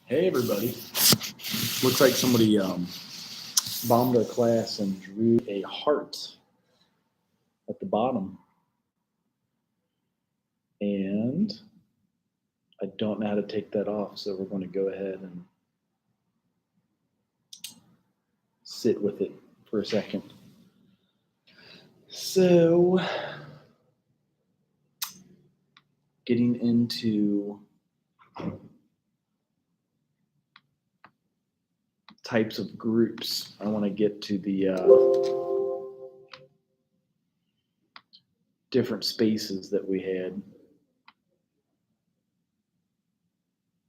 Hey everybody. Looks like somebody bombed our class and drew a heart at the bottom. And I don't know how to take that off, so we're going to go ahead and sit with it for a second. So, getting into types of groups, I want to get to the different spaces that we had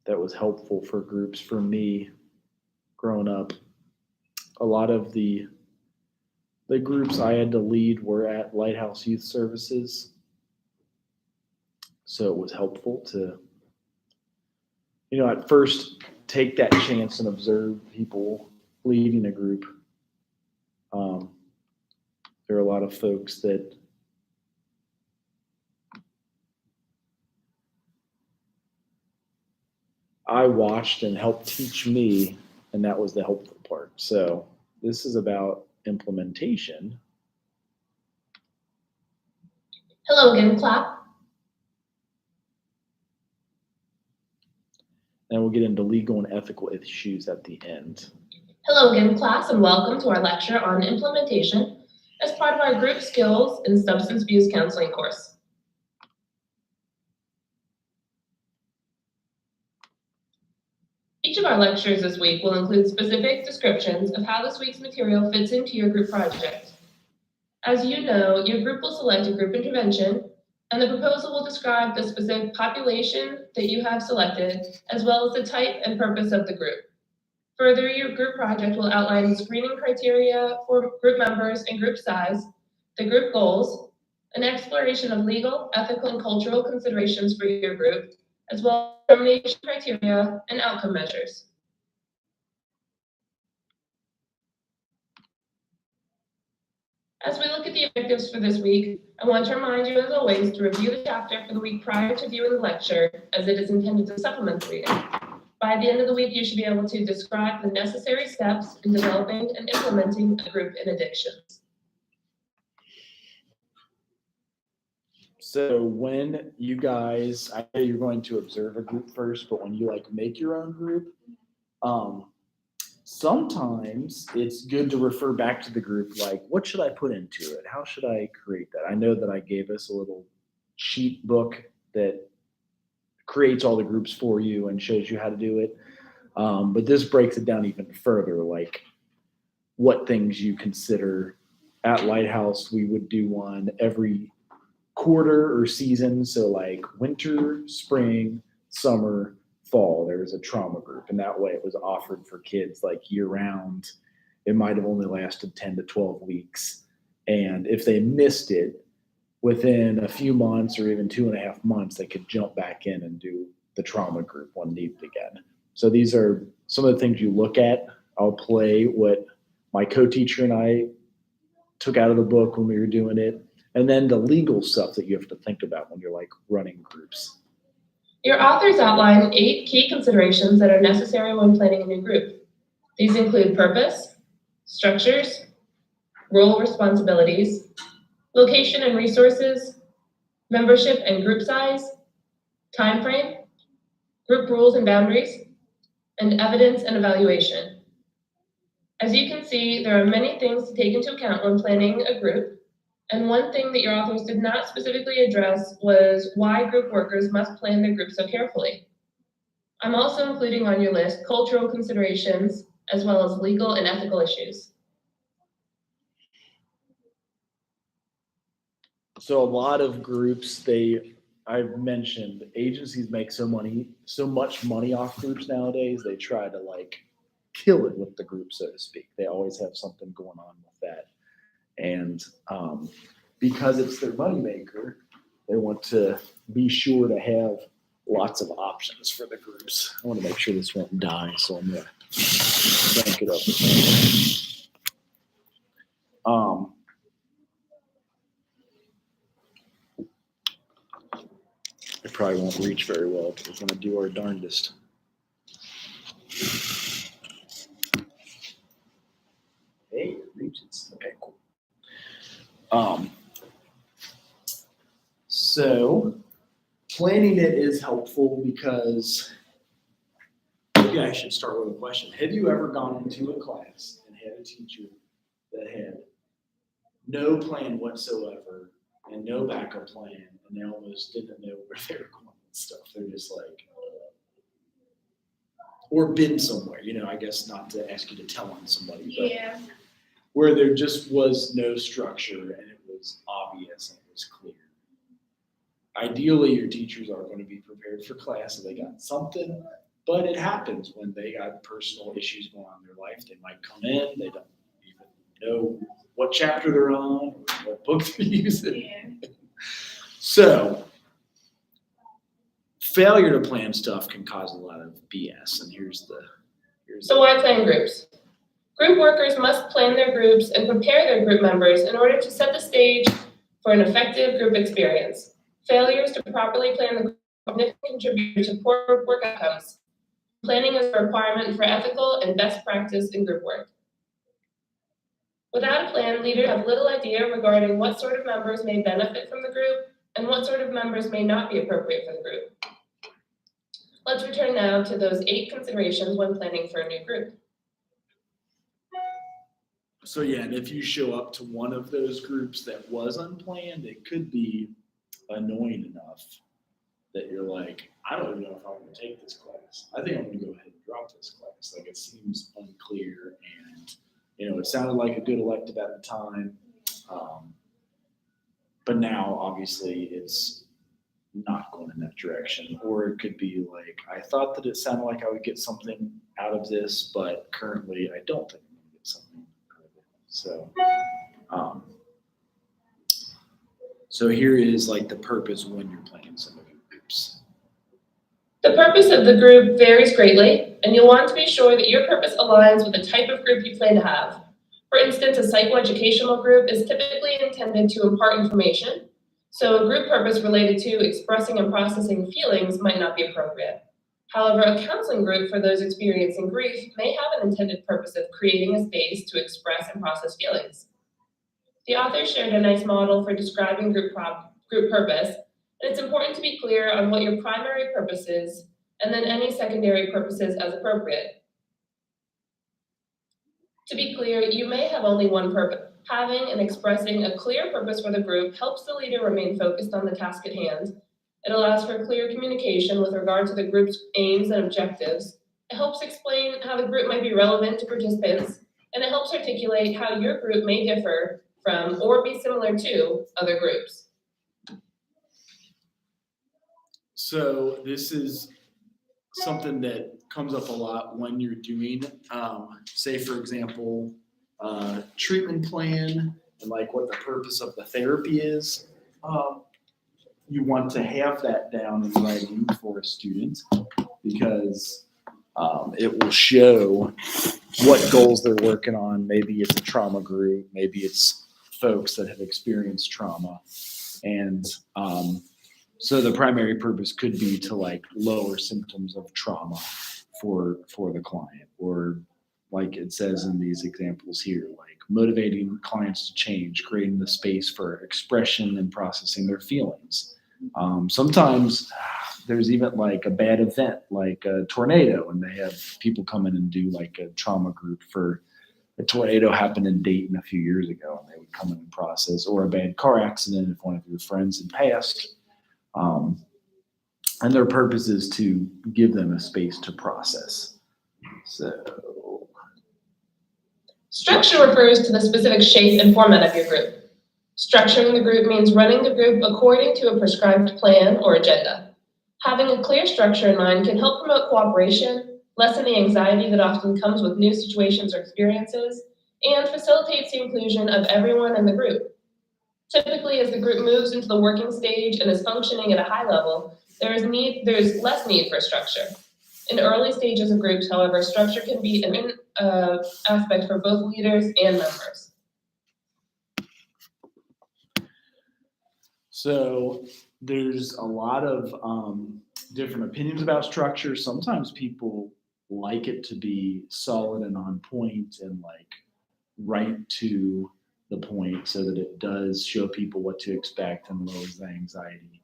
that was helpful for groups for me growing up. A lot of the groups I had to lead were at Lighthouse Youth Services, so it was helpful to at first take that chance and observe people leading a group. um, there are a lot of folks that I watched and helped teach me, and that was the helpful part. So this is about implementation. Hello again, clap. And we'll get into legal and ethical issues at the end. Hello again, class, and welcome to our lecture on implementation as part of our group skills in substance abuse counseling course. Each of our lectures this week will include specific descriptions of how this week's material fits into your group project. As you know, your group will select a group intervention, and the proposal will describe the specific population that you have selected, as well as the type and purpose of the group. Further, your group project will outline screening criteria for group members and group size, the group goals, an exploration of legal, ethical, and cultural considerations for your group, as well as determination criteria and outcome measures. As we look at the objectives for this week, I want to remind you, as always, to review the chapter for the week prior to viewing the lecture, as it is intended to supplement the reading. By the end of the week, you should be able to describe the necessary steps in developing and implementing a group in addictions. So when you guys, I know you're going to observe a group first, but when you make your own group, sometimes it's good to refer back to the group, like what should I put into it? How should I create that? I know that I gave us a little sheet book that creates all the groups for you and shows you how to do it. But this breaks it down even further, like what things you consider. At Lighthouse, we would do one every quarter or season. So like winter, spring, summer, fall, there was a trauma group. And that way it was offered for kids like year round. It might have only lasted 10 to 12 weeks. And if they missed it within a few months or even 2.5 months, they could jump back in and do the trauma group when needed again. So these are some of the things you look at. I'll play what my co-teacher and I took out of the book when we were doing it, and then the legal stuff that you have to think about when you're running groups. Your authors outline 8 key considerations that are necessary when planning a new group. These include purpose, structures, role responsibilities, location and resources, membership and group size, time frame, group rules and boundaries, and evidence and evaluation. As you can see, there are many things to take into account when planning a group, and one thing that your authors did not specifically address was why group workers must plan their group so carefully. I'm also including on your list cultural considerations, as well as legal and ethical issues. So a lot of groups, I've mentioned, agencies make so much money off groups nowadays. They try to kill it with the group, so to speak. They always have something going on with that. And because it's their moneymaker, they want to be sure to have lots of options for the groups. I want to make sure this won't die, so I'm going to crank it up. It probably won't reach very well, but we're going to do our darndest. So planning it is helpful because maybe I should start with a question. Have you ever gone into a class and had a teacher that had no plan whatsoever and no backup plan, and they almost didn't know where they were going and stuff? They're just like, or been somewhere, I guess not to ask you to tell on somebody, but where there just was no structure and it was obvious and it was clear. Ideally, your teachers are going to be prepared for class, so they got something, but it happens when they got personal issues going on in their life. They might come in, they don't even know what chapter they're on or what book they're using. So, failure to plan stuff can cause a lot of BS, and So why plan groups? Group workers must plan their groups and prepare their group members in order to set the stage for an effective group experience. Failures to properly plan the group significantly contribute to poor work outcomes. Planning is a requirement for ethical and best practice in group work. Without a plan, leaders have little idea regarding what sort of members may benefit from the group and what sort of members may not be appropriate for the group. Let's return now to those 8 considerations when planning for a new group. So yeah, and if you show up to one of those groups that was unplanned, it could be annoying enough that you're like, I don't even know if I'm going to take this class. I think I'm going to go ahead and drop this class. Like, it seems unclear, and it sounded like a good elective at the time, but now obviously it's not going in that direction. Or it could be like, I thought that it sounded like I would get something out of this, but currently I don't think I'm going to get something out of it. So here is like the purpose when you're planning some of your groups. The purpose of the group varies greatly, and you'll want to be sure that your purpose aligns with the type of group you plan to have. For instance, a psychoeducational group is typically intended to impart information, so a group purpose related to expressing and processing feelings might not be appropriate. However, a counseling group for those experiencing grief may have an intended purpose of creating a space to express and process feelings. The author shared a nice model for describing group purpose, and it's important to be clear on what your primary purpose is, and then any secondary purposes as appropriate. To be clear, you may have only one purpose. Having and expressing a clear purpose for the group helps the leader remain focused on the task at hand. It allows for clear communication with regard to the group's aims and objectives. It helps explain how the group might be relevant to participants, and it helps articulate how your group may differ from or be similar to other groups. So this is something that comes up a lot when you're doing, say for example, treatment plan and like what the purpose of the therapy is. You want to have that down in writing for a student because it will show what goals they're working on. Maybe it's a trauma group, maybe it's folks that have experienced trauma. And so the primary purpose could be to like lower symptoms of trauma for the client, or like it says in these examples here, like motivating clients to change, creating the space for expression and processing their feelings. Sometimes there's even like a bad event, like a tornado, and they have people come in and do like a trauma group for a tornado happened in Dayton a few years ago, and they would come in and process, or a bad car accident if one of your friends had passed. And their purpose is to give them a space to process. So, structure refers to the specific shape and format of your group. Structuring the group means running the group according to a prescribed plan or agenda. Having a clear structure in mind can help promote cooperation, lessen the anxiety that often comes with new situations or experiences, and facilitates the inclusion of everyone in the group. Typically, as the group moves into the working stage and is functioning at a high level, there's less need for structure. In early stages of groups, however, structure can be an aspect for both leaders and members. So there's a lot of different opinions about structure. Sometimes people like it to be solid and on point and like right to the point so that it does show people what to expect and lowers the anxiety.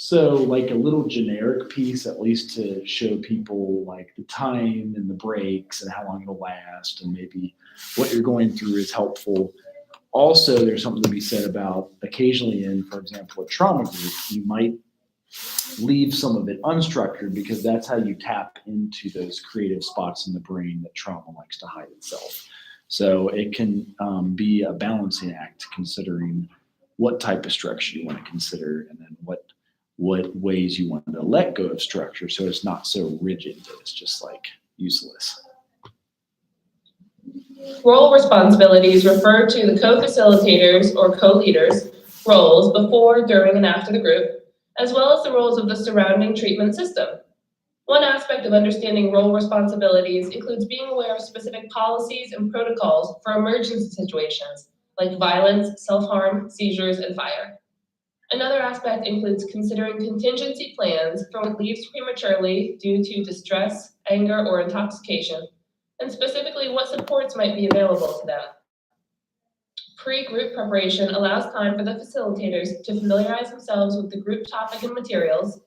So like a little generic piece, at least to show people like the time and the breaks and how long it'll last and maybe what you're going through is helpful. Also, there's something to be said about occasionally in, for example, a trauma group, you might leave some of it unstructured because that's how you tap into those creative spots in the brain that trauma likes to hide itself. So it can be a balancing act considering what type of structure you want to consider and then what ways you want to let go of structure so it's not so rigid that it's just like useless. Role responsibilities refer to the co-facilitators or co-leaders' roles before, during, and after the group, as well as the roles of the surrounding treatment system. One aspect of understanding role responsibilities includes being aware of specific policies and protocols for emergency situations like violence, self-harm, seizures, and fire. Another aspect includes considering contingency plans for what leaves prematurely due to distress, anger, or intoxication, and specifically what supports might be available to them. Pre-group preparation allows time for the facilitators to familiarize themselves with the group topic and materials,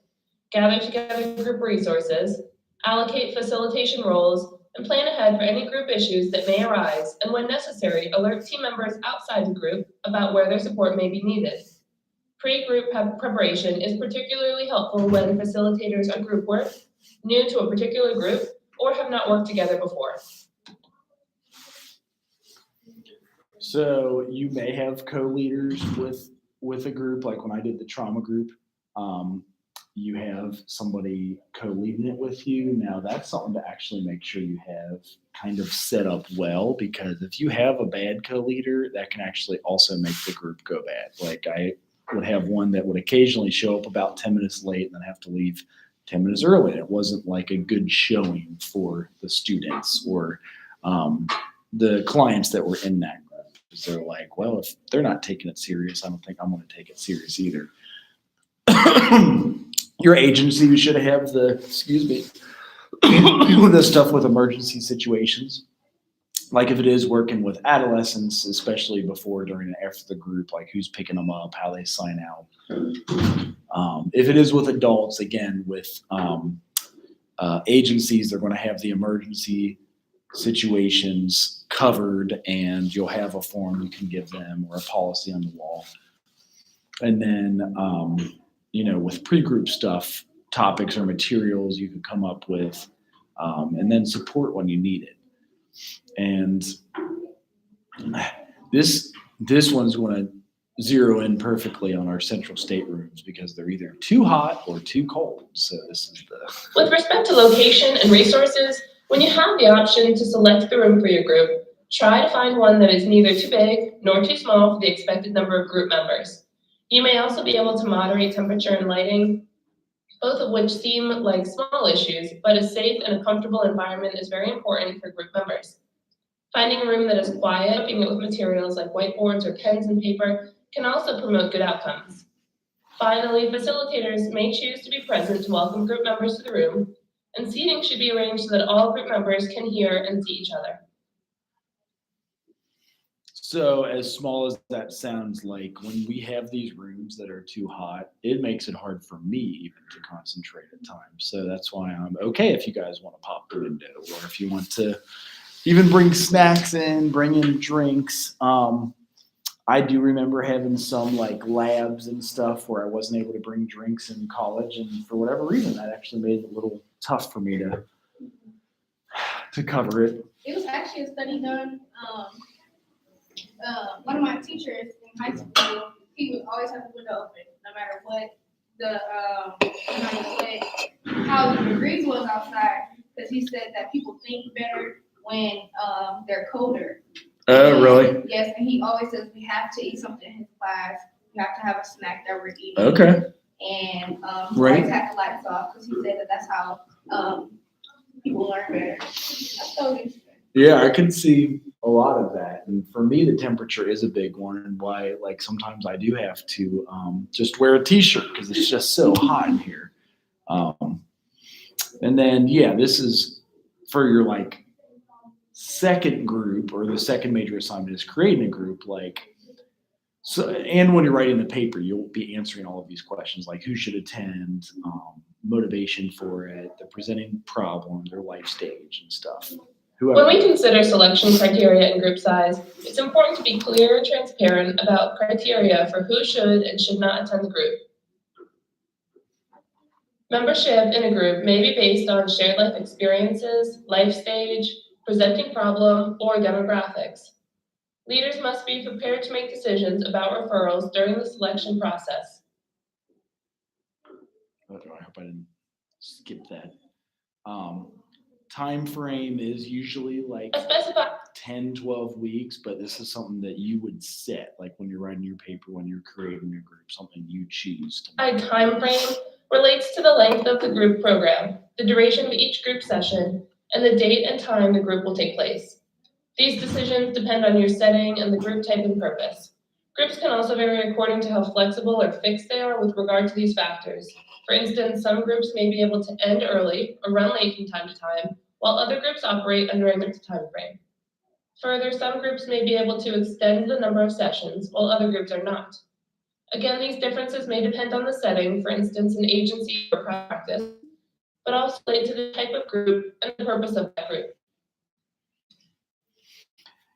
gather together group resources, allocate facilitation roles, and plan ahead for any group issues that may arise, and when necessary, alert team members outside the group about where their support may be needed. Pre-group preparation is particularly helpful when facilitators are group work, new to a particular group, or have not worked together before. So you may have co-leaders with a group, like when I did the trauma group, you have somebody co-leading it with you. Now that's something to actually make sure you have kind of set up well, because if you have a bad co-leader, that can actually also make the group go bad. Like I would have one that would occasionally show up about 10 minutes late and then have to leave 10 minutes early. It wasn't like a good showing for the students or the clients that were in that group. Because they're like, well, if they're not taking it serious, I don't think I'm going to take it serious either. Your agency should have the stuff with emergency situations. Like if it is working with adolescents, especially before, during, and after the group, like who's picking them up, how they sign out. If it is with adults, again, with agencies, they're going to have the emergency situations covered, and you'll have a form you can give them or a policy on the wall. And then, with pre-group stuff, topics or materials you can come up with, and then support when you need it. And this one's going to zero in perfectly on our central staterooms because they're either too hot or too cold. So this is the. With respect to location and resources, when you have the option to select the room for your group, try to find one that is neither too big nor too small for the expected number of group members. You may also be able to moderate temperature and lighting, both of which seem like small issues, but a safe and a comfortable environment is very important for group members. Finding a room that is quiet, equipping it with materials like whiteboards or pens and paper can also promote good outcomes. Finally, facilitators may choose to be present to welcome group members to the room, and seating should be arranged so that all group members can hear and see each other. So as small as that sounds, like when we have these rooms that are too hot, it makes it hard for me even to concentrate at times. So that's why I'm okay if you guys want to pop the window, or if you want to even bring snacks in, bring in drinks. I do remember having some like labs and stuff where I wasn't able to bring drinks in college, and for whatever reason, that actually made it a little tough for me to cover it. It was actually a study done. One of my teachers in high school, he would always have the window open, no matter what how the degrees was outside, because he said that people think better when they're colder. Oh, really? Yes, and he always says we have to eat something in his class. We have to have a snack that we're eating. Okay. And Right. always have the lights off, because he said that that's how people learn better. That's so interesting. Yeah, I can see a lot of that. And for me, the temperature is a big one, and why like sometimes I do have to just wear a t-shirt because it's just so hot in here. And then, yeah, this is for your like second group, or the second major assignment is creating a group. Like So, and when you're writing the paper, you'll be answering all of these questions like who should attend, motivation for it, the presenting problem, their life stage and stuff. When we consider selection criteria and group size, it's important to be clear and transparent about criteria for who should and should not attend the group. Membership in a group may be based on shared life experiences, life stage, presenting problem, or demographics. Leaders must be prepared to make decisions about referrals during the selection process. I hope I didn't skip that. Time frame is usually like A specified 10, 12 weeks, but this is something that you would set, like when you're writing your paper, when you're creating a group, something you choose to make. time frame relates to the length of the group program, the duration of each group session, and the date and time the group will take place. These decisions depend on your setting and the group type and purpose. Groups can also vary according to how flexible or fixed they are with regard to these factors. For instance, some groups may be able to end early or run late from time to time, while other groups operate under a mixed time frame. Further, some groups may be able to extend the number of sessions, while other groups are not. Again, these differences may depend on the setting, for instance, an agency or practice, but also relate to the type of group and the purpose of that group.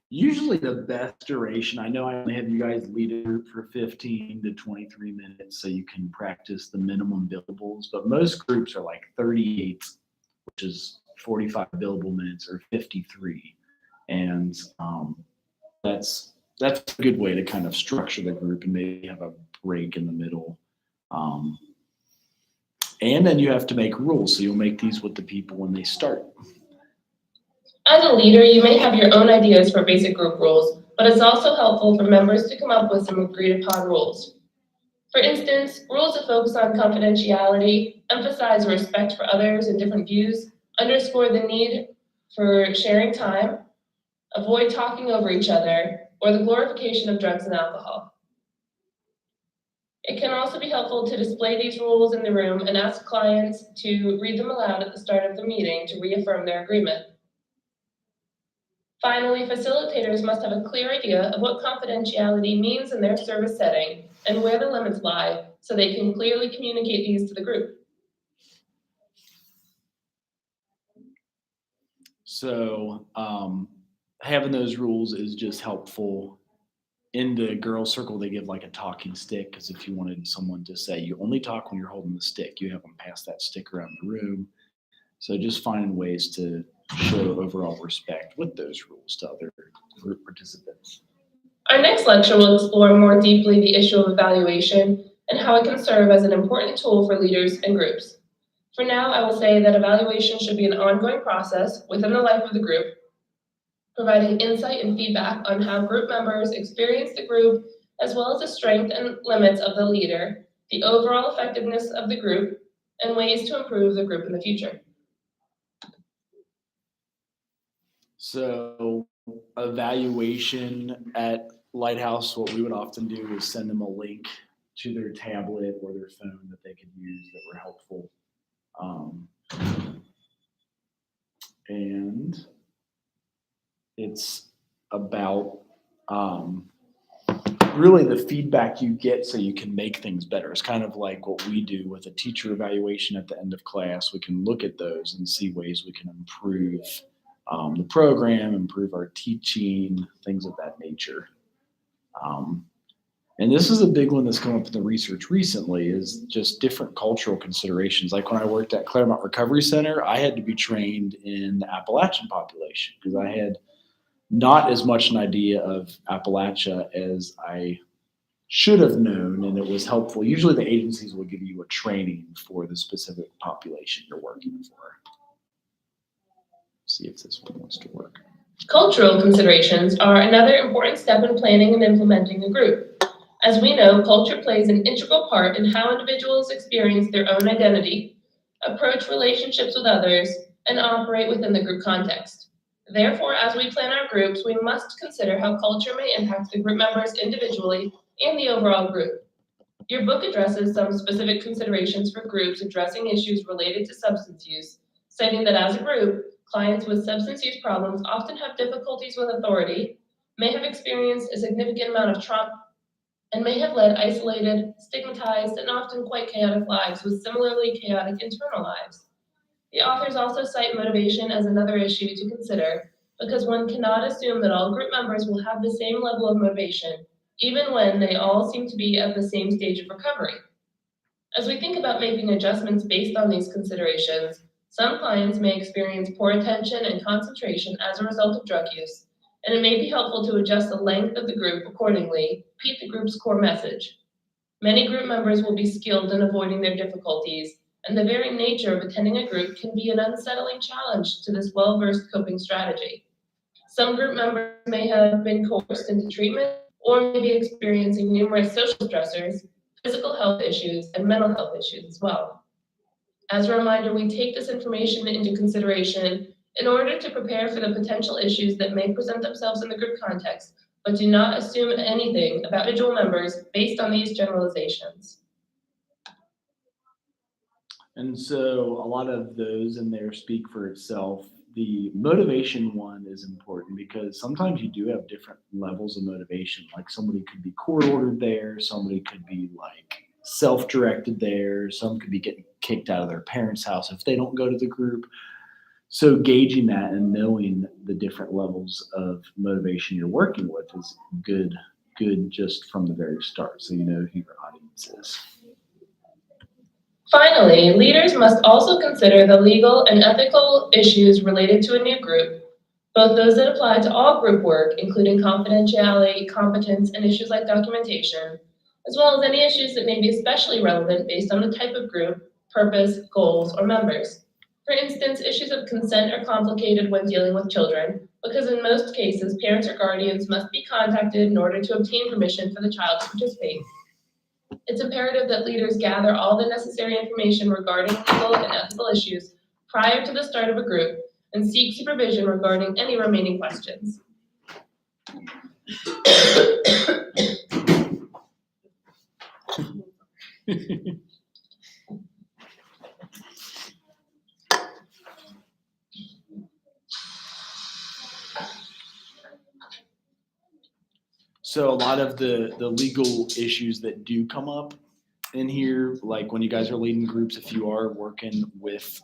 Usually the best duration, I know I only have you guys lead a group for 15 to 23 minutes so you can practice the minimum billables, but most groups are like 38, which is 45 billable minutes, or 53. And that's a good way to kind of structure the group and maybe have a break in the middle. And then you have to make rules. So you'll make these with the people when they start. As a leader, you may have your own ideas for basic group rules, but it's also helpful for members to come up with some agreed upon rules. For instance, rules that focus on confidentiality, emphasize respect for others and different views, underscore the need for sharing time, avoid talking over each other, or the glorification of drugs and alcohol. It can also be helpful to display these rules in the room and ask clients to read them aloud at the start of the meeting to reaffirm their agreement. Finally, facilitators must have a clear idea of what confidentiality means in their service setting and where the limits lie so they can clearly communicate these to the group. So having those rules is just helpful. In the girl circle, they give like a talking stick, because if you wanted someone to say you only talk when you're holding the stick, you have them pass that stick around the room. So just finding ways to show overall respect with those rules to other group participants. Our next lecture will explore more deeply the issue of evaluation and how it can serve as an important tool for leaders and groups. For now, I will say that evaluation should be an ongoing process within the life of the group, providing insight and feedback on how group members experience the group, as well as the strengths and limits of the leader, the overall effectiveness of the group, and ways to improve the group in the future. So evaluation at Lighthouse, what we would often do is send them a link to their tablet or their phone that they could use that were helpful. And it's about really the feedback you get so you can make things better. It's kind of like what we do with a teacher evaluation at the end of class. We can look at those and see ways we can improve the program, improve our teaching, things of that nature. And this is a big one that's come up in the research recently, is just different cultural considerations. Like when I worked at Claremont Recovery Center, I had to be trained in the Appalachian population because I had not as much an idea of Appalachia as I should have known, and it was helpful. Usually the agencies will give you a training for the specific population you're working for. See if this one wants to work. Cultural considerations are another important step in planning and implementing a group. As we know, culture plays an integral part in how individuals experience their own identity, approach relationships with others, and operate within the group context. Therefore, as we plan our groups, we must consider how culture may impact the group members individually and the overall group. Your book addresses some specific considerations for groups addressing issues related to substance use, citing that as a group, clients with substance use problems often have difficulties with authority, may have experienced a significant amount of trauma, and may have led isolated, stigmatized, and often quite chaotic lives with similarly chaotic internal lives. The authors also cite motivation as another issue to consider, because one cannot assume that all group members will have the same level of motivation, even when they all seem to be at the same stage of recovery. As we think about making adjustments based on these considerations, some clients may experience poor attention and concentration as a result of drug use, and it may be helpful to adjust the length of the group accordingly, repeat the group's core message. Many group members will be skilled in avoiding their difficulties, and the very nature of attending a group can be an unsettling challenge to this well-versed coping strategy. Some group members may have been coerced into treatment or may be experiencing numerous social stressors, physical health issues, and mental health issues as well. As a reminder, we take this information into consideration in order to prepare for the potential issues that may present themselves in the group context, but do not assume anything about individual members based on these generalizations. And so a lot of those in there speak for itself. The motivation one is important because sometimes you do have different levels of motivation. Like somebody could be court-ordered there, somebody could be like self-directed there, some could be getting kicked out of their parents' house if they don't go to the group. So gauging that and knowing the different levels of motivation you're working with is good just from the very start, so you know who your audience is. Finally, leaders must also consider the legal and ethical issues related to a new group, both those that apply to all group work, including confidentiality, competence, and issues like documentation, as well as any issues that may be especially relevant based on the type of group, purpose, goals, or members. For instance, issues of consent are complicated when dealing with children, because in most cases, parents or guardians must be contacted in order to obtain permission for the child to participate. It's imperative that leaders gather all the necessary information regarding legal and ethical issues prior to the start of a group and seek supervision regarding any remaining questions. So a lot of the legal issues that do come up in here, like when you guys are leading groups, if you are working with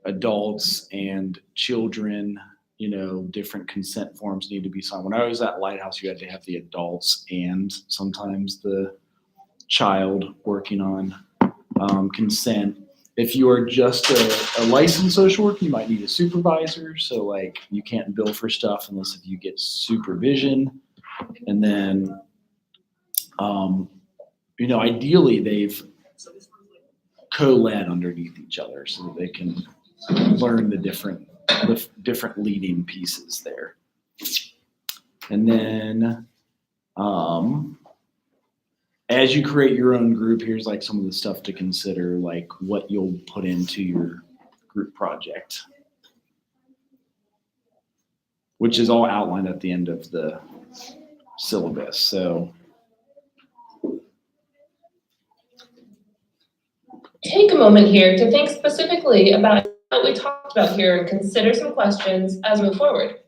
adults and children, you know, different consent forms need to be signed. When I was at Lighthouse, you had to have the adults and sometimes the child working on consent. If you are just a licensed social worker, you might need a supervisor. So like you can't bill for stuff unless if you get supervision. And then, you know, ideally they've co-led underneath each other so that they can learn the different leading pieces there. And then, as you create your own group, here's like some of the stuff to consider, like what you'll put into your group project, which is all outlined at the end of the syllabus. So take a moment here to think specifically about what we talked about here and consider some questions as we move forward.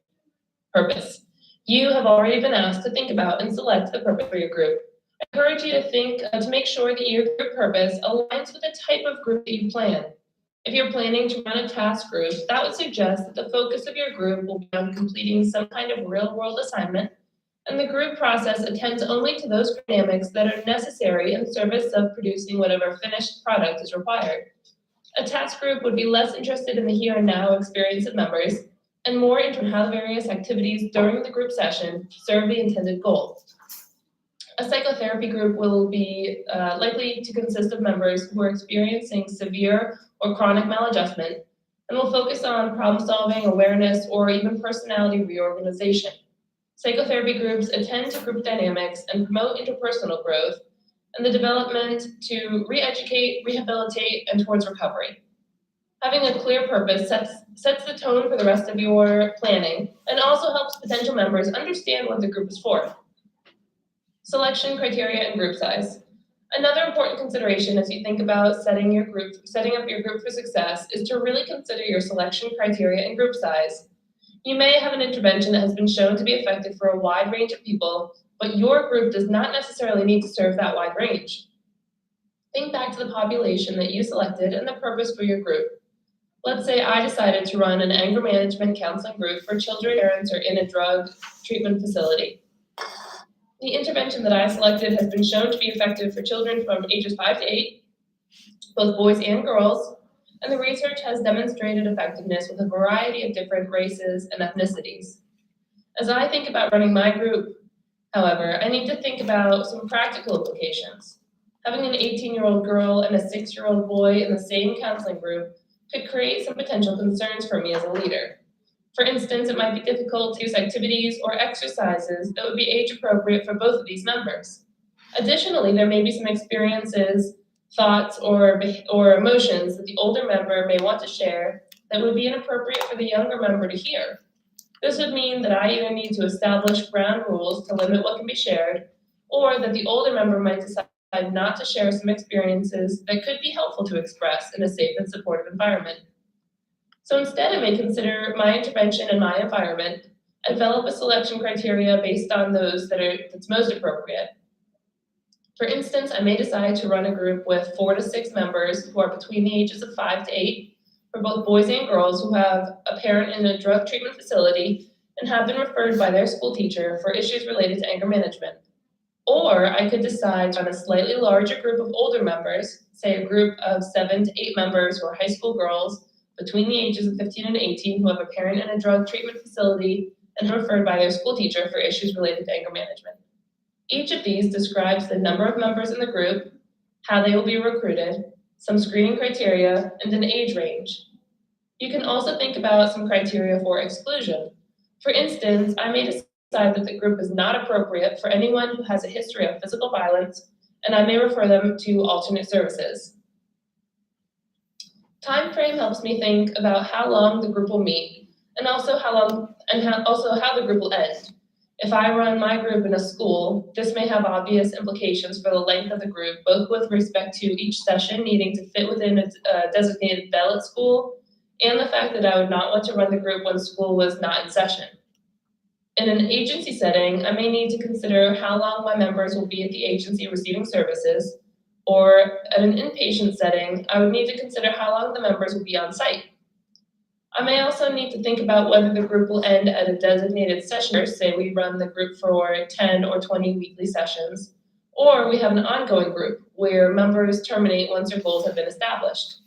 Purpose. You have already been asked to think about and select the purpose for your group. I encourage you to think to make sure that your group purpose aligns with the type of group that you plan. If you're planning to run a task group, that would suggest that the focus of your group will be on completing some kind of real-world assignment, and the group process attends only to those dynamics that are necessary in service of producing whatever finished product is required. A task group would be less interested in the here and now experience of members and more into how the various activities during the group session serve the intended goal. A psychotherapy group will be likely to consist of members who are experiencing severe or chronic maladjustment and will focus on problem solving, awareness, or even personality reorganization. Psychotherapy groups attend to group dynamics and promote interpersonal growth and the development to re-educate, rehabilitate, and towards recovery. Having a clear purpose sets the tone for the rest of your planning and also helps potential members understand what the group is for. Selection criteria and group size. Another important consideration as you think about setting up your group for success is to really consider your selection criteria and group size. You may have an intervention that has been shown to be effective for a wide range of people, but your group does not necessarily need to serve that wide range. Think back to the population that you selected and the purpose for your group. Let's say I decided to run an anger management counseling group for children parents are in a drug treatment facility. The intervention that I selected has been shown to be effective for children from ages 5 to 8, both boys and girls, and the research has demonstrated effectiveness with a variety of different races and ethnicities. As I think about running my group, however, I need to think about some practical implications. Having an 18-year-old girl and a 6-year-old boy in the same counseling group could create some potential concerns for me as a leader. For instance, it might be difficult to use activities or exercises that would be age appropriate for both of these members. Additionally, there may be some experiences, thoughts, or emotions that the older member may want to share that would be inappropriate for the younger member to hear. This would mean that I either need to establish ground rules to limit what can be shared, or that the older member might decide not to share some experiences that could be helpful to express in a safe and supportive environment. So instead, I may consider my intervention and my environment, develop a selection criteria based on those that's most appropriate. For instance, I may decide to run a group with 4 to 6 members who are between the ages of 5 to 8, for both boys and girls who have a parent in a drug treatment facility and have been referred by their school teacher for issues related to anger management. Or I could decide on a slightly larger group of older members, say a group of 7 to 8 members who are high school girls between the ages of 15 and 18 who have a parent in a drug treatment facility and are referred by their school teacher for issues related to anger management. Each of these describes the number of members in the group, how they will be recruited, some screening criteria, and an age range. You can also think about some criteria for exclusion. For instance, I may decide that the group is not appropriate for anyone who has a history of physical violence, and I may refer them to alternate services. Time frame helps me think about how long the group will meet, and also how the group will end. If I run my group in a school, this may have obvious implications for the length of the group, both with respect to each session needing to fit within a designated bell at school, and the fact that I would not want to run the group when school was not in session. In an agency setting, I may need to consider how long my members will be at the agency receiving services, or at an inpatient setting, I would need to consider how long the members will be on site. I may also need to think about whether the group will end at a designated session, say we run the group for 10 or 20 weekly sessions, or we have an ongoing group where members terminate once their goals have been established.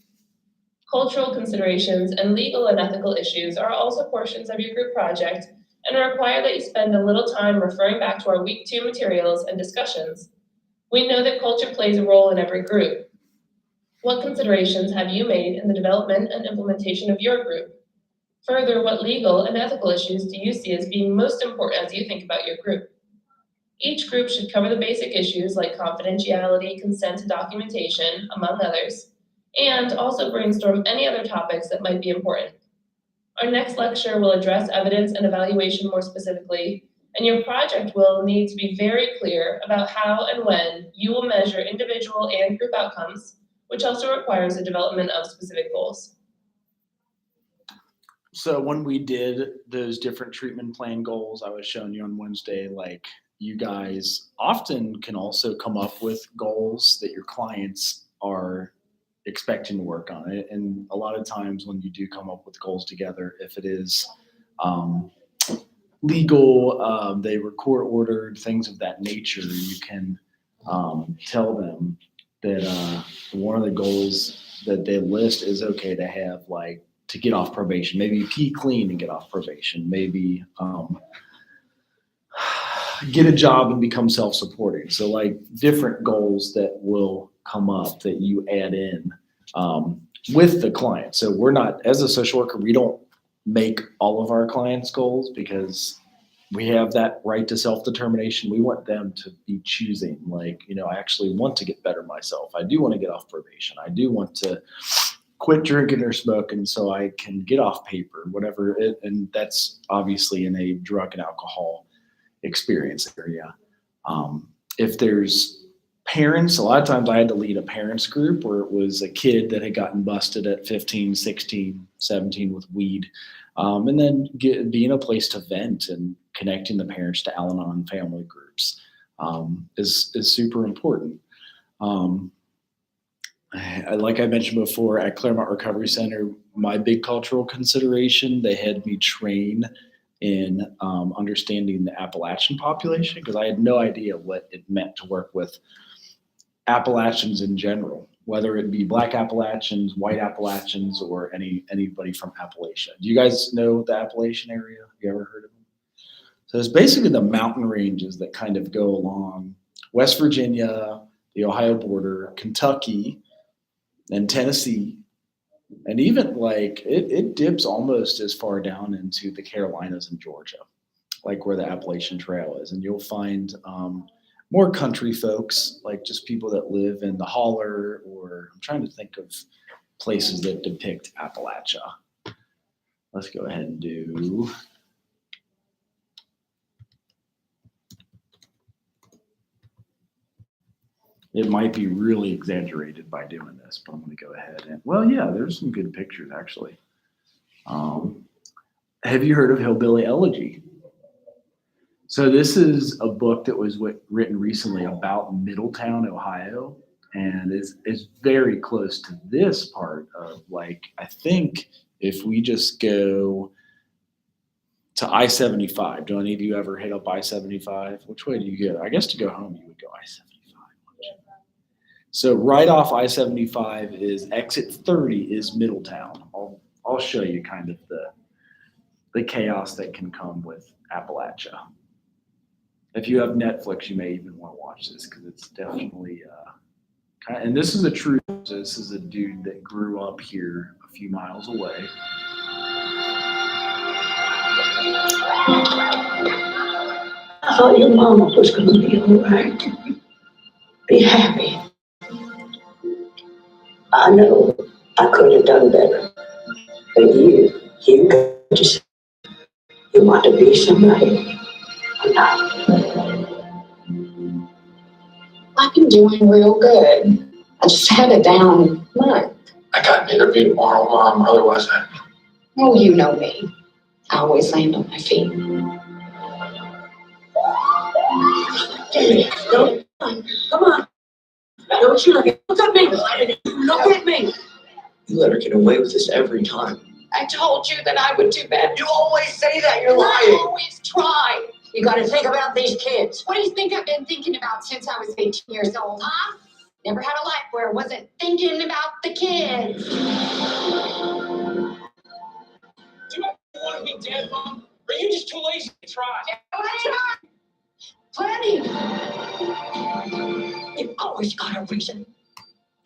Cultural considerations and legal and ethical issues are also portions of your group project and require that you spend a little time referring back to our week 2 materials and discussions. We know that culture plays a role in every group. What considerations have you made in the development and implementation of your group? Further, what legal and ethical issues do you see as being most important as you think about your group? Each group should cover the basic issues like confidentiality, consent to documentation, among others, and also brainstorm any other topics that might be important. Our next lecture will address evidence and evaluation more specifically, and your project will need to be very clear about how and when you will measure individual and group outcomes, which also requires the development of specific goals. So when we did those different treatment plan goals I was showing you on Wednesday, like you guys often can also come up with goals that your clients are expecting to work on it. And a lot of times when you do come up with goals together, if it is legal, they were court ordered, things of that nature, you can tell them that one of the goals that they list is okay to have, like, to get off probation, maybe pee clean and get off probation, maybe get a job and become self-supporting. So like different goals that will come up that you add in with the client. So we're not, as a social worker, we don't make all of our clients' goals because we have that right to self-determination. We want them to be choosing, like, you know, I actually want to get better myself. I do want to get off probation. I do want to quit drinking or smoking so I can get off paper, whatever it, and that's obviously in a drug and alcohol experience area. If there's parents, a lot of times I had to lead a parents group where it was a kid that had gotten busted at 15, 16, 17 with weed. And then being a place to vent and connecting the parents to Al-Anon family groups groups is super important. Like I mentioned before, at Claremont Recovery Center, my big cultural consideration, they had me train in understanding the Appalachian population because I had no idea what it meant to work with Appalachians in general, whether it be Black Appalachians, White Appalachians, or anybody from Appalachia. Do you guys know the Appalachian area? You ever heard of them? So it's basically the mountain ranges that kind of go along West Virginia, the Ohio border, Kentucky, and Tennessee, and even like it dips almost as far down into the Carolinas and Georgia, like where the Appalachian Trail is. And you'll find more country folks, like just people that live in the holler, or I'm trying to think of places that depict Appalachia. Let's go ahead and do. It might be really exaggerated by doing this, but I'm going to go ahead and, well, yeah, there's some good pictures actually. Have you heard of Hillbilly Elegy? So this is a book that was written recently about Middletown, Ohio, and is very close to this part of, like, I think if we just go to I-75, do any of you ever hit up I-75? Which way do you go? I guess to go home you would go I-75. So right off I-75 is exit 30 is Middletown. I'll show you kind of the chaos that can come with Appalachia. If you have Netflix, you may even want to watch this because it's definitely and this is a true. So this is a dude that grew up here a few miles away. I thought your mama was going to be all right. Be happy. I know I could have done better, but you got to say you want to be somebody. I'm not. I've been doing real good. I just had a down month. I got an interview tomorrow, Mom. Otherwise, Oh, you know me. I always land on my feet. Don't, come on. Don't you look at me. Look at me. you let her get away with this every time. I told you that I would do better. You always say that. You're I lying. always try. You got to think about these kids. What do you think I've been thinking about since I was 18 years old, huh? Never had a life where I wasn't thinking about the kids. Do you want to be dead, Mom? Or are you just too lazy to try? I tried. Plenty. You've always got a reason.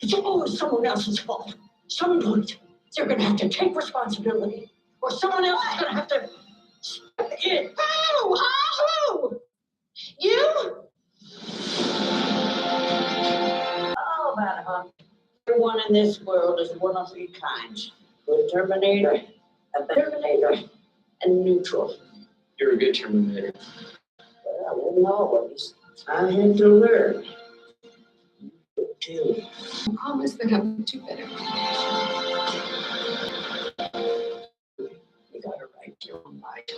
It's always someone else's fault. Some point, you're going to have to take responsibility, or someone else is going to have to step in. Who? Who? You? Oh, about huh? Everyone in this world is one of three kinds: good Terminator, a Terminator, and neutral. You're a good Terminator. But I wasn't always. I had to learn. You too. I promise that I would do better. You got to write your own life.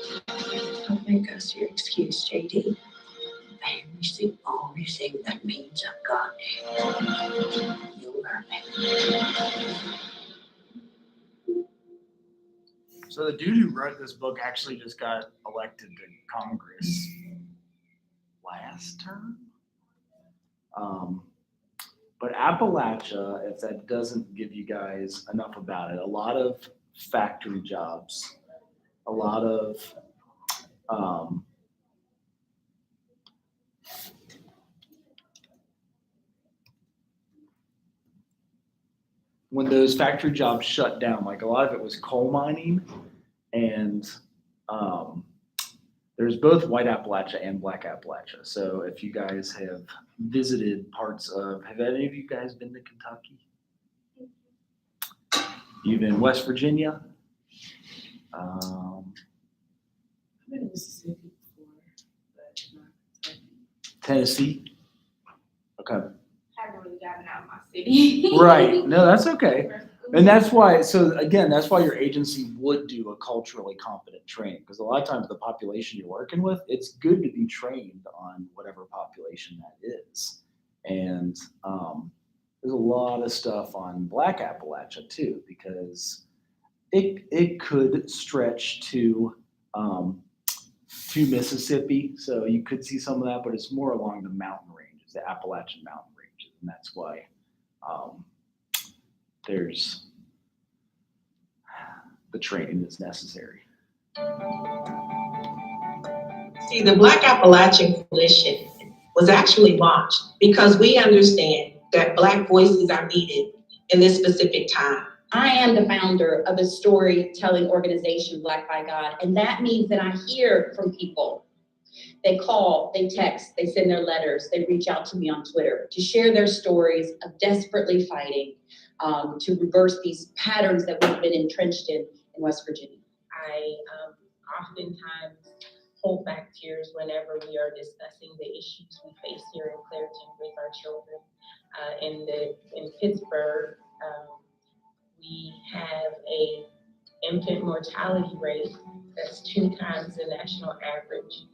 Don't make us your excuse, JD. Family's the only thing that means a God. You'll learn it. So the dude who wrote this book actually just got elected to Congress last term. But Appalachia, if that doesn't give you guys enough about it, a lot of factory jobs, a lot of when those factory jobs shut down, like a lot of it was coal mining, and there's both White Appalachia and Black Appalachia. So if you guys have visited parts of, have any of you guys been to Kentucky? You've been West Virginia? I've been in Mississippi before, but not Kentucky. Tennessee? Okay. Haven't really gotten out of my city. Right. No, that's okay. And that's why, so again, that's why your agency would do a culturally competent training, because a lot of times the population you're working with, it's good to be trained on whatever population that is. And there's a lot of stuff on Black Appalachia too, because it could stretch to Mississippi, so you could see some of that, but it's more along the mountain ranges, the Appalachian mountain ranges, and that's why there's the training that's necessary. See, the Black Appalachian Coalition was actually launched because we understand that Black voices are needed in this specific time. I am the founder of a storytelling organization, Black by God, and that means that I hear from people. They call, they text, they send their letters, they reach out to me on Twitter to share their stories of desperately fighting to reverse these patterns that we've been entrenched in West Virginia. I oftentimes hold back tears whenever we are discussing the issues we face here in Clairton with our children. In Pittsburgh, we have a infant mortality rate that's 2 times the national average,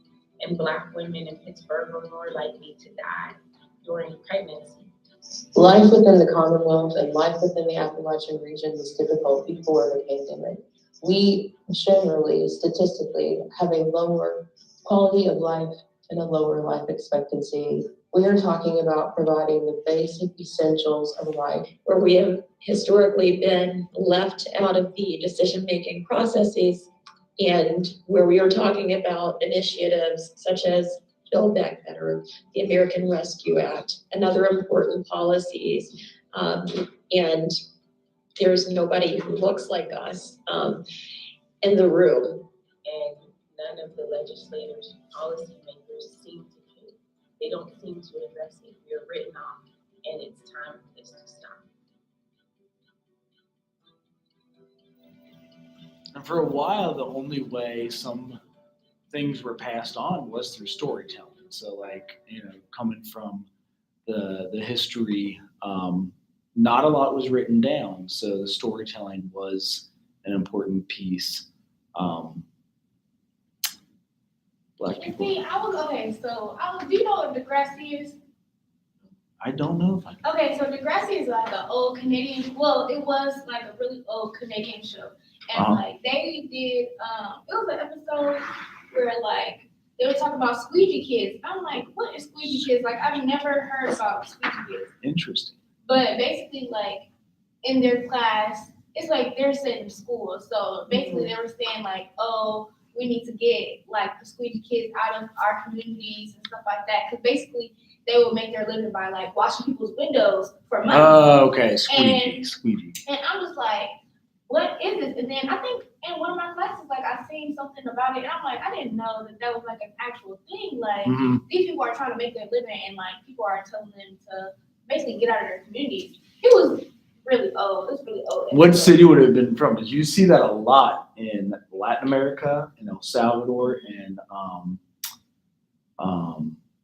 and Black women in Pittsburgh are more likely to die during pregnancy. Life within the Commonwealth and life within the Appalachian region was difficult before the pandemic. We generally, statistically, have a lower quality of life and a lower life expectancy. We are talking about providing the basic essentials of life. Where we have historically been left out of the decision-making processes, and where we are talking about initiatives such as Build Back Better, the American Rescue Act, and other important policies. And there's nobody who looks like us in the room. And none of the legislators, policymakers seem to care. They don't seem to address it. We are written off, and it's time for this to stop. And for a while, the only way some things were passed on was through storytelling. So like, coming from the history, not a lot was written down. So the storytelling was an important piece. Black people. See, do you know what Degrassi is? I don't know if I. Okay, so Degrassi is like an old Canadian, well, it was like a really old Canadian show. And like they did, it was an episode where like they were talking about squeegee kids. I'm like, what is squeegee kids? Like I've never heard about squeegee kids. Interesting. But basically like in their class, it's like they're sitting in school. So basically they were saying like, oh, we need to get like the squeegee kids out of our communities and stuff like that. Cause basically they would make their living by like washing people's windows for money. Oh, okay. Squeegee. And I was like, what is this? And then I think in one of my classes, like I seen something about it, and I'm like, I didn't know that was like an actual thing. Like these people are trying to make their living, and like people are telling them to basically get out of their communities. It was really old. It was really old. What city would it have been from? Did you see that a lot in Latin America, in El Salvador, and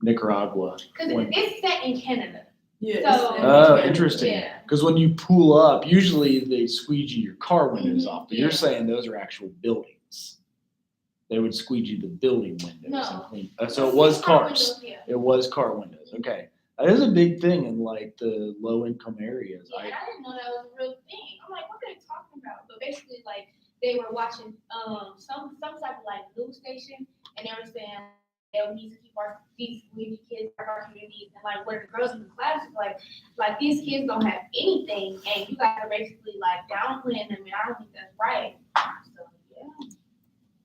Nicaragua? Because it's set in Canada. Yeah. Oh, interesting. Yeah. Because when you pull up, usually they squeegee your car windows off, but you're saying those are actual buildings. They would squeegee the building windows. No. And clean. So it was cars. Windows, yeah. It was car windows. Okay. That is a big thing in like the low income areas. Yeah, I didn't know that was a real thing. I'm like, what are they talking about? But basically, like they were watching some type of like news station, and they were saying we need to keep these squeegee kids in our communities, and like where the girls in the class was like these kids don't have anything, and you guys are basically like downplaying them, and I don't think that's right. So yeah.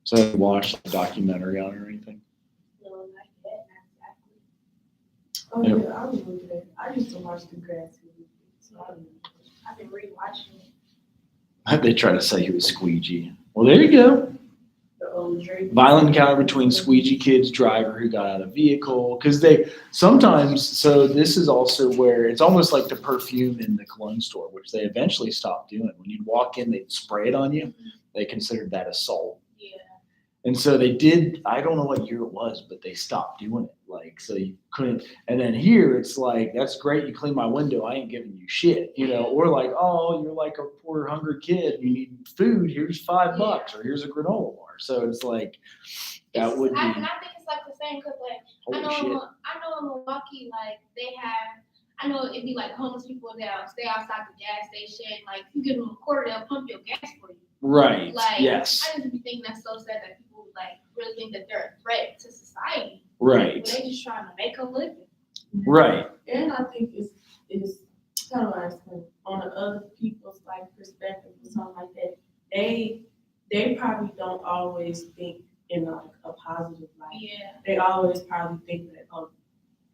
So you watched the documentary on it or anything? No, not yet, not exactly. Oh yeah, I was looking at. I used to watch Degrassi. So I've been rewatching it. They try to say he was squeegee. Well, there you go. the old Drake. Violent encounter between squeegee kid's driver who got out of the vehicle. Because they sometimes, so this is also where it's almost like the perfume in the cologne store, which they eventually stopped doing. When you'd walk in, they'd spray it on you. They considered that assault. Yeah. And so they did, I don't know what year it was, but they stopped doing it. Like, so you couldn't, and then here it's like, that's great, you clean my window, I ain't giving you shit, you know, or like, oh, you're like a poor hungry kid, you need food, here's $5 or here's a granola bar. So it's like, that would be, I think it's like the same, cause like, I holy shit. know in Milwaukee, like, they have, I know it'd be like homeless people that stay outside the gas station, like, you give them a quarter, they'll pump your gas for you. Right, Like, yes, I just be thinking that's so sad that people, like, really think that they're a threat to society. right, But they just trying to make a living. right, And I think it's kind of like on the other people's like perspective or something like that. They probably don't always think in like a positive light. Yeah. They always probably think that, oh,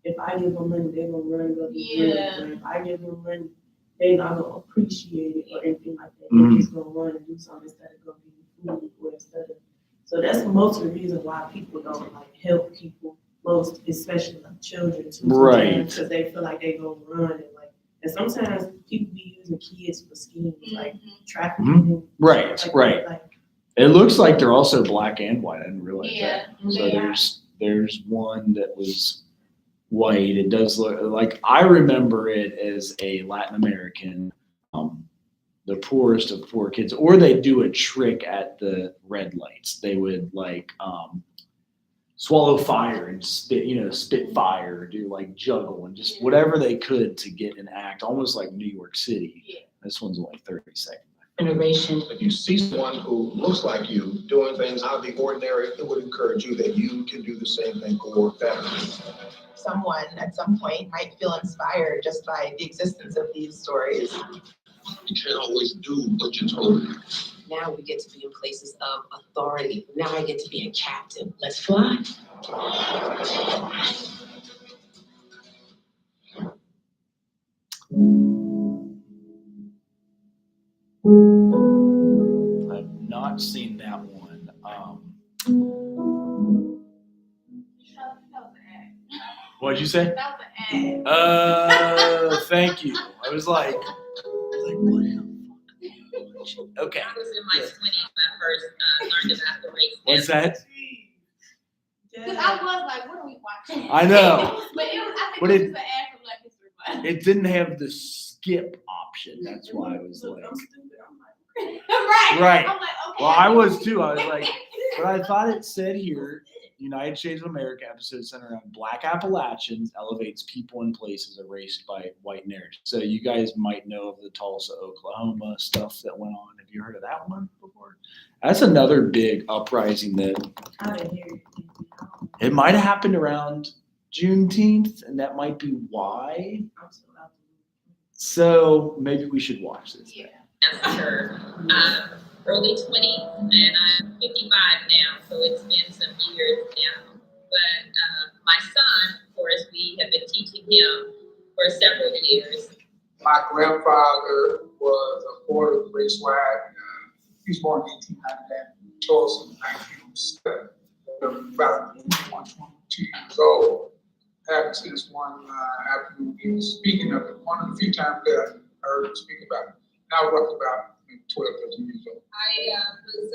if I give them money, they're gonna run and go do Yeah. drugs. Or if I give them money, they're not gonna appreciate it or anything like that. Mhm. They're just gonna run and do something instead of go get food or instead of. So that's most of the reason why people don't like help people, most especially like children too. Right. Because they feel like they gonna run and like, and sometimes people be using kids for schemes like trafficking. and right, stuff like right. that, like, It looks like they're also black and white, I didn't realize Yeah. that. So they are. there's one that was white. It does look like, I remember it as a Latin American, the poorest of poor kids, or they do a trick at the red lights. They would like swallow fire and spit fire, or do like juggle and just whatever they could to get an act, almost like New York City. Yeah. This one's only 30 seconds. Generation. If you see someone who looks like you doing things out of the ordinary, it would encourage you that you can do the same thing for families. Someone at some point might feel inspired just by the existence of these stories. You can't always do what you're told. Now we get to be in places of authority. Now I get to be a captain. Let's fly. I've not seen that one. What'd you say? That was an ad. Thank you. I was like, what the fuck? Okay. I was in my 20s when I first learned about the race. What's that? Cause I was like, what are we watching? I know. But it was, I think But it was it- an ad for Black History Month. It didn't have the skip option. That's why I was like, I'm stupid. I'm like, Right. Right. I'm like, okay. well, I was too. I was like, but I thought it said here, United States of America episode centered around Black Appalachians elevates people and places erased by white narrative. So you guys might know of the Tulsa, Oklahoma stuff that went on. Have you heard of that one before? That's another big uprising that I didn't hear it. it might have happened around Juneteenth, and that might be why. I'm so out the So maybe we should watch this. Yeah. Massacre, early 20s, and I'm 55 now, so it's been some years now. But my son, of course, we have been teaching him for several years. My grandfather was a border racewide. He was born in 1890, Tulsa in 1907. About 122 years old. Happened to this one afternoon, he was speaking of it. One of the few times that I heard him speak about it. And I was roughly about 12, 13 years old. I was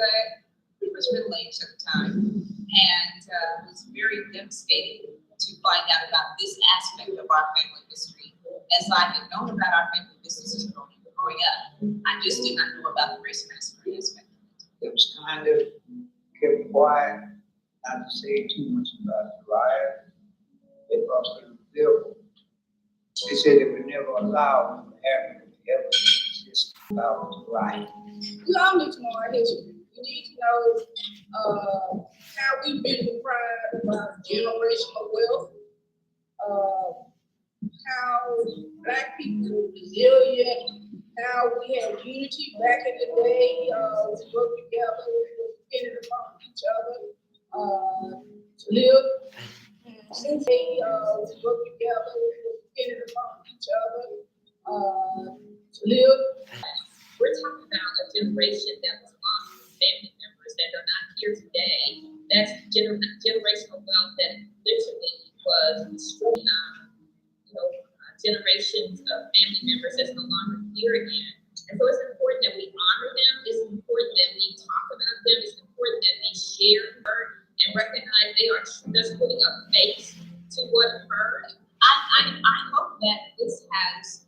pretty much middle-aged at the time, and was very devastated to find out about this aspect of our family history. As I had known about our family history growing up, I just did not know about the race massacre aspect. It was kind of kept quiet, not to say too much about the riot. It was a bill. They said it would never allow them to happen ever. Just allow them to riot. We all need to know our history. We need to know how we've been deprived of generational wealth, how Black people were resilient, how we had unity back in the day, we worked together, we depended upon each other to live. Since they work together, depending upon each other to live. We're talking about a generation that was lost from family members that are not here today. That's generational wealth that literally was destroying, generations of family members that's no longer here again. And so it's important that we honor them. It's important that we talk about them. It's important important that we share her and recognize they are just putting a face to what occurred. I hope that this has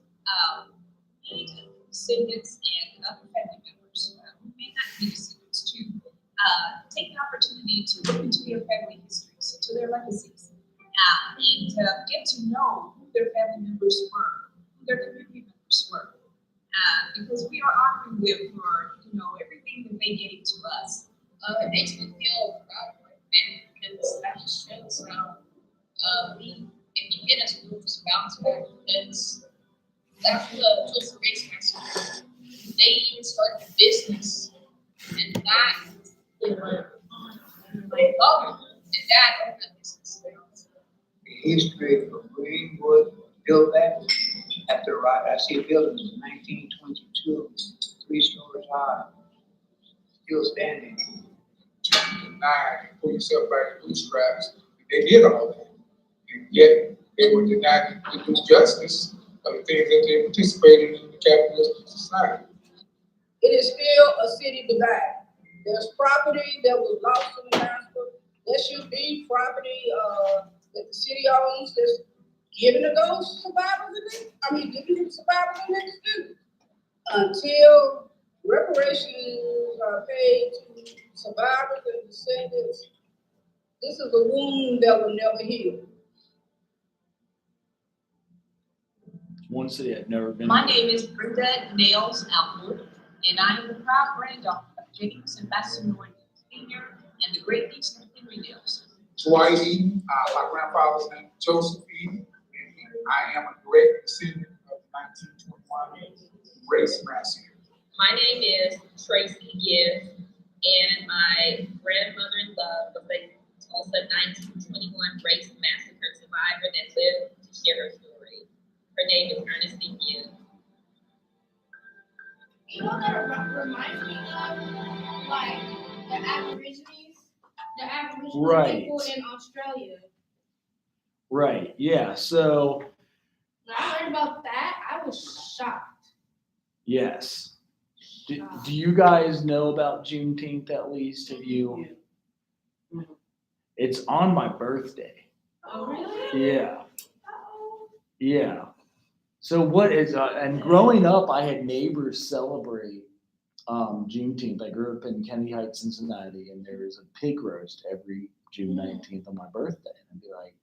descendants and other family members who may not be descendants to take the opportunity to look into their family histories, into their legacies, and get to know who their family members were, who their community members were, because we are honoring them for everything that they gave to us. It makes me feel proud, and that just shows how if you get us, we'll just bounce back. Because after the Tulsa Race Massacre, they even started a business, and that my father and dad owned that business. The history of Greenwood built that after I see a building in 1922, 3 stories high, still standing. Denied, pull yourself back to bootstraps. They did all that, and yet they were denied to do justice of the things that they participated in the capitalist society. It is still a city divided. There's property that was lost in the massacre. There should be property that the city owns that's given to those survivors given to the survivors in the students. Until reparations are paid to survivors and descendants, this is a wound that will never heal. One city I've never been My to. name is Brenda Nails Outwood, and I am the proud granddaughter of James and Bessie Norton Sr. and the great niece of Henry Nails. Dwight Eden, my grandfather's name is Joseph Eden, and I am a direct descendant of the 1921 race massacre. My name is Tracy Gibbs, and my grandmother-in-law was a Tulsa 1921 race massacre survivor that lived to share her story. Her name is Ernestine Gibbs. You know that reminds me of like the Aboriginal Right. people in Australia. Right. Yeah. So When I heard about that, I was shocked. yes. Do you guys know about Juneteenth at least? Have you? It's on my birthday. Oh, really? Yeah. Yeah. So what is and growing up, I had neighbors celebrate Juneteenth. I grew up in Kennedy Heights, Cincinnati, and there is a pig roast every June 19th on my birthday. And I'd be like,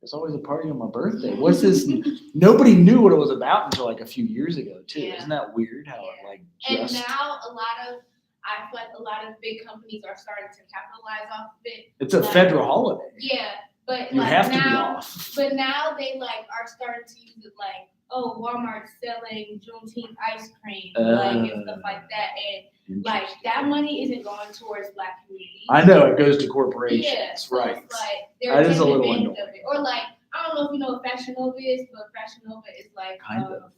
there's always a party on my birthday. What's this? Nobody knew what it was about until like a few years ago too. Yeah. Isn't that weird how it like And just now I feel like a lot of big companies are starting to capitalize off of it. it's a Like, federal holiday. Yeah, but You like have to be now, off. but now they like are starting to use it like, oh, Walmart's selling Juneteenth ice cream, like and stuff like that, and like that money isn't going towards Black communities. I know it goes to corporations, Yeah, so right? it's like they're That is a taking little advantage annoying. of it. Or like I don't know if you know what Fashion Nova is, but Fashion Nova is like Kind of.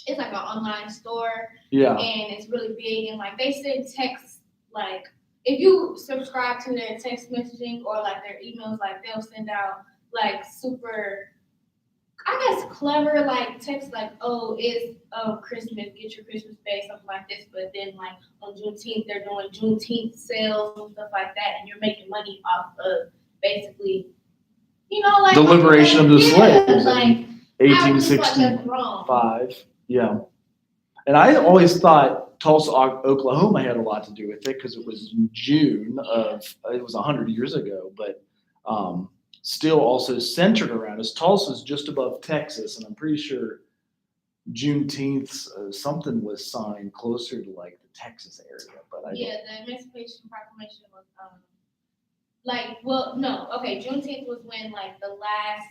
it's like an online store. Yeah. And it's really big, and like they send texts, like if you subscribe to their text messaging or like their emails, like they'll send out like super, I guess, clever like text like, oh, it's Christmas, get your Christmas bag, something like this. But then like on Juneteenth, they're doing Juneteenth sales and stuff like that, and you're making money off of basically, like The liberation of the yeah, slaves like in I was just like, that's wrong. 1865. Yeah. And I always thought Tulsa, Oklahoma had a lot to do with it because it was in June of, it was 100 years ago, but still also centered around us. Tulsa's just above Texas, and I'm pretty sure Juneteenth, something was signed closer to like the Texas area, but I Yeah, the Emancipation Proclamation was Juneteenth was when like the last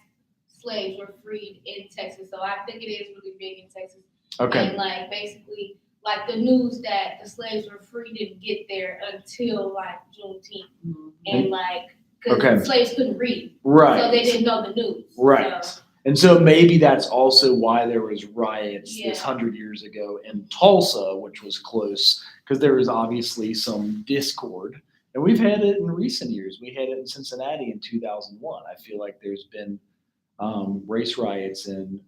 slaves were freed in Texas. So I think it is really big in Texas. Okay. And like basically like the news that the slaves were free didn't get there until like Juneteenth. And like because Okay. slaves couldn't read. Right. So they didn't know the news. Right. So, And so maybe that's also why there was riots this Yeah. 100 years ago in Tulsa, which was close, because there was obviously some discord. And we've had it in recent years. We had it in Cincinnati in 2001. I feel like there's been race riots in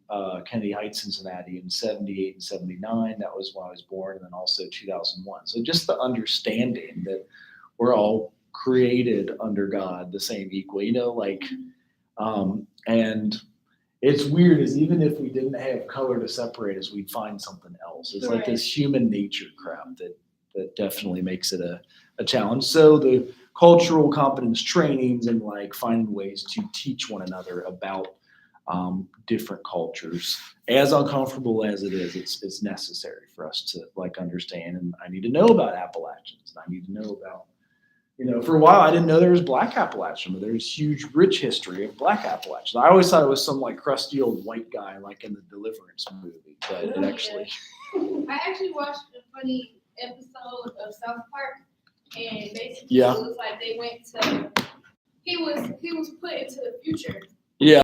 Kennedy Heights, Cincinnati in 78 and 79. That was when I was born, and then also 2001. So just the understanding that we're all created under God the same equal, like, and it's weird is even if we didn't have color to separate us, we'd find something else. It's like this human nature crap that definitely makes it a challenge. So the cultural competence trainings and like finding ways to teach one another about different cultures, as uncomfortable as it is, it's necessary for us to like understand. And I need to know about Appalachians. And I need to know about, for a while I didn't know there was Black Appalachian, but there's huge, rich history of Black Appalachian. I always thought it was some like crusty old white guy like in the Deliverance movie, but it actually. I actually watched a funny episode of South Park, and basically Yeah. it was like they went to. He was put into the future,